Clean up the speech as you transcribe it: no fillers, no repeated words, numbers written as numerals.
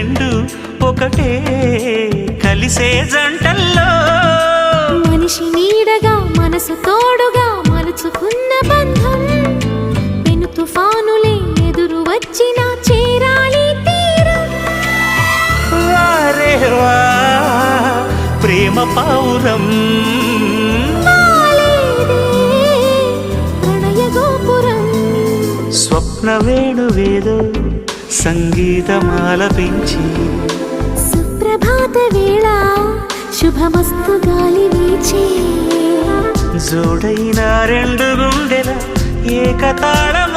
రెండు ఒకటే కలిసే జంటల్లో మనిషి నీడగా మనసు తోడుగా మలుచుకున్న బంధం పెను తుఫానులే ఎదురు వచ్చిన చేరాలి తీరం. వారే వా ప్రేమ పావురం వాలేదే ప్రణయ గోపురం. స్వప్న వేణువేదో సంగీతమాలపించి సుప్రభాత వేళ శుభమస్తు గాలి వీచే జోడైన రెండు గుండెల ఏకతాళం